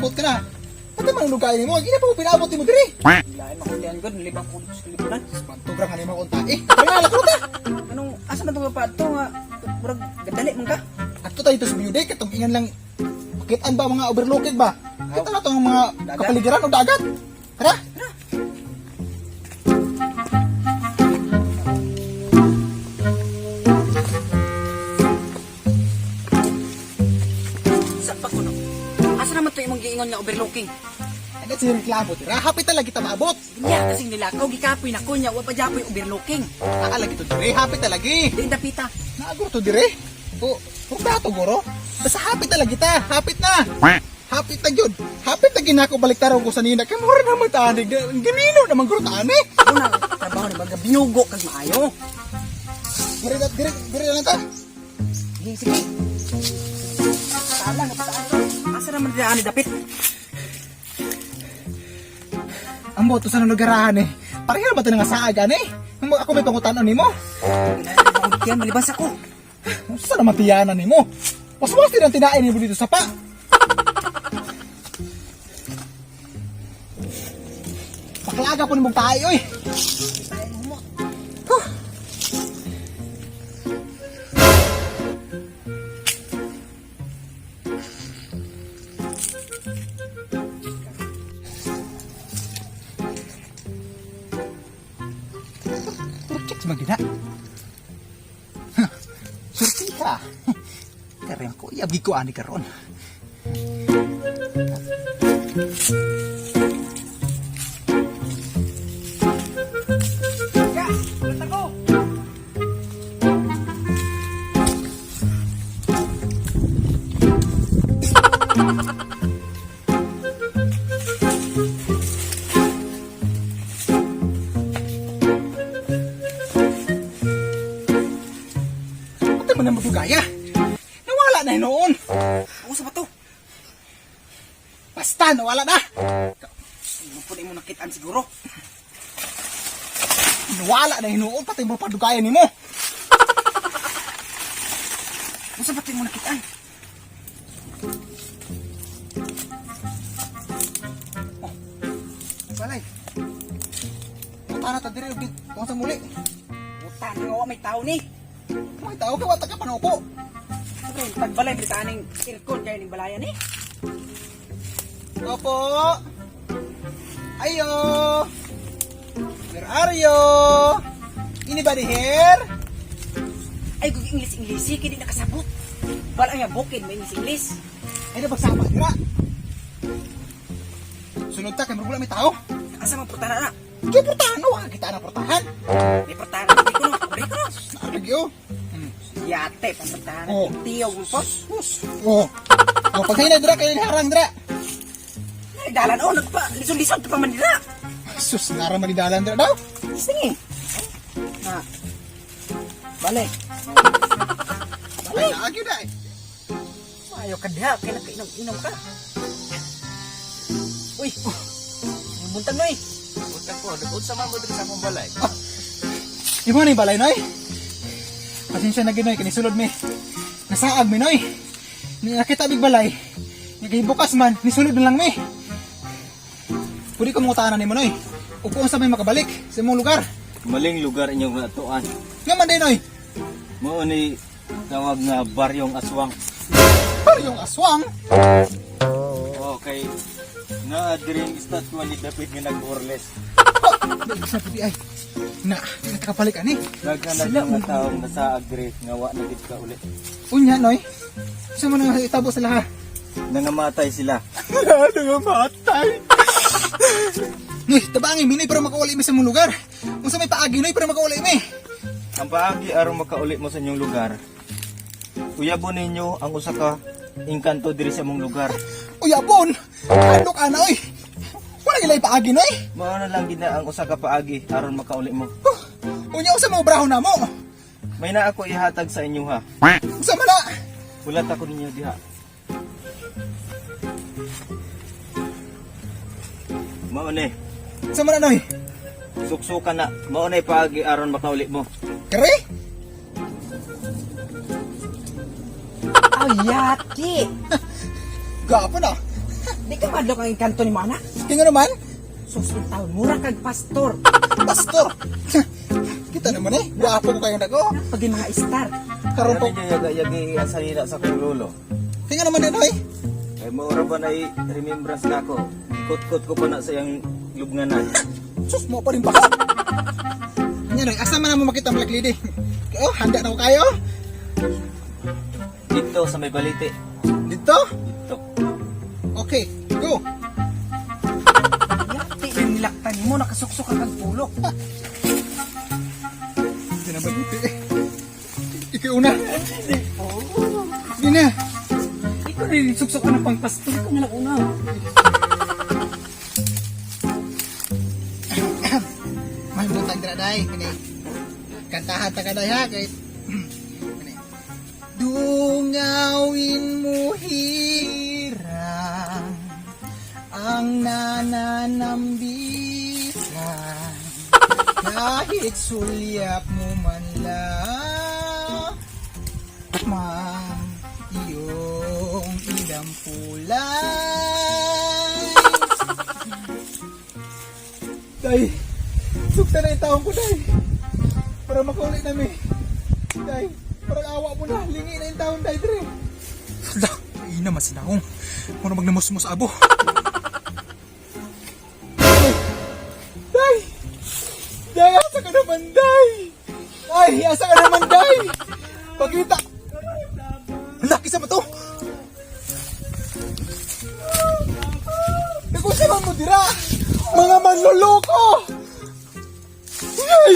nag-abot ka na. Pati man lugayin mo, hindi na pa ko pinabot mo diri. Lain makuntihan ko, libang ko sa kalipunan. Pantugra ka ni mo konta. Tara ko ta. Anong, asa man itong pato nga? Murag, gadali man ka? Ato tayo to sa beauty, katong ingan lang. Pakitaan ba mga overlooked ba? Kita na itong mga kapaligiran o dagat. Tara. Sa pa ko no? Asa naman ito yung giingon nga overlooking? Agad si reklamo, tira. Happy talaga kita maabot. Nya, kasing nilakaw, gikapoy na ko niya, wapa dyapoy overlooking. Naalag ito dire, happy talaga. Di dapita. Naaguro to dire. O, kung dato guro. Basta happy talaga kita, happy na. Happy na yun. Happy na ginako baliktaraw ko sa nina. Kaya mura naman tanig. Ganino naman guro tani. Ako na, trabaho na baga, binugo kag maayo. Dire lang ta. Sige, sige. Sala, napataan ko. Asa naman dyan ni dapit? Ang boto sa nagarahan eh. Pareho ba ito nga saagan eh? Ako may pangutanon ni mo. Yan, malibas ako. Saan naman tiyanan ni mo? Mas din ang tinain mo dito sa pa. Paklaga po ni mong tayo eh. Turkit magina. Surti ka. Karen ko, iabgi ko ani karon. Ya, ulit ako. Ate mo na magugaya. Nawala na yun noon. Ako sa bato. Basta, nawala na. Ano po na mo nakitaan siguro? Nawala na yun noon. Pati mo padugayan ni mo. Ano sa bato mo nakitaan? Balay. Punta na ta diri ugit. Kung sa muli. Puta, nga may tao ni. May tao ka, wata ka panupo. Sabi, pagbalay, balitaan ng sirkon kayo ng balayan eh. Opo. Ayo. Where are you? Anybody here? Ay, kung English, sige, di nakasabot. Bala nga, bukid, may English. Ay, nabagsama, dira. Sunod ta, kay marugula may tao. Asa mang portahan na? Kaya portahan, wala kita na portahan. May portahan na, hindi ko no, hindi ko no. Naarag yun. Yate, paportahan na, Oh. tiyog mo po. Oh. Oh, pagkain na dira, kayo harang dira. Ay, dalan, oh, nagpa, lison-lison, ito pa man nila. Sus, nara manidalan dira daw. Sige. Na. Balik. Ay, naagyo na eh. Ayaw ka diha, kaya nakainom-inom ka. Uy, buntag no eh. Buntag ko, nagod sa mamod sa akong balay. Yung mga ni balay, noy. Pasensya na ginoy, kanisulod mi. Nasaag mi, noy. Nakita big balay. Naghibukas man, nisulod na lang mi. Pwede ko mong utahanan ni mo, noy. Upo sa may makabalik sa imong lugar. Maling lugar inyong natuan. Nga man din, noy. Mao ni tawag nga Baryong Aswang. Pero yung aswang, Okay. Na diring estatwa ni David nga nag-orles. hindi sa puti ay. Na, nakapalik ani. Naghanap mga taong nasaag diri nga wa na gid ka uli. Unya, noy. Sa mo nang itabo sa laha. Nangamatay sila. Ano nga matay? Noy, tabangin mi, noy, para makauli mi sa mong lugar. Kung sa may paagi, noy, para makauli mi. Ang paagi aron makauli mo sa inyong lugar. Uyabon ninyo ang usa ka engkanto diri sa imong lugar. Uyabon! Ano ka na, oy? Wala ilay paagi, noy. Mao na lang gid na ang usa ka paagi aron makauli mo. Unya, sa mga braho na mo. May na ako ihatag sa inyo ha. Sa mana? Ulat ako ninyo diha. Mao ni, Sa mana, noy? suksukan na. Mao na paagi aron makauli mo. Kare? Oh, yate. Gapo na. Di ka madlok ang kanto ni mo anak. Kaya naman, Susunod taon, mura kag pastor. pastor. Kita naman eh, guwapo ko kayong dago. Pag mga star. Karon Karon po, ninyo yaga-yagi ang salina sa kong lolo. kaya naman eh, Noy. Kay maura ba na remembrance na ako. Ikot-kot ko pa na sa iyang lubnganan. Sus, mo pa rin baka. Kanya Noy, asa man na mo makita ang Black Lady? Oh, handa na ko kayo. Dito sa may balite. Dito? Dito. Okay, go. Yati, nilaktan mo, nakasuksok ka kag pulok. Hindi na baliti eh. Ikaw na. Hindi na. Ikaw rin suksok ka ng pang pastor. Ikaw na lang una. May butang dira day. Kani. Kantahan ta kaday ha kay. Kani. Dungawin mo hirang ang nananambisan kahit sulyap mo man lang iyong idampulay. Day, sukta na yung taong ko, Day. Para makauli namin. Day, parang awa mo na. Lingi na yung taong, Day, Dre. Hala, ina masinahong. Muna magnamusmus abo. Day! Day, asa ka naman, Day! Ay, asa ka naman, Day! Pagkita! Hala, kisa mo to? Nagusaman mo dira! Mga manloloko! Ay!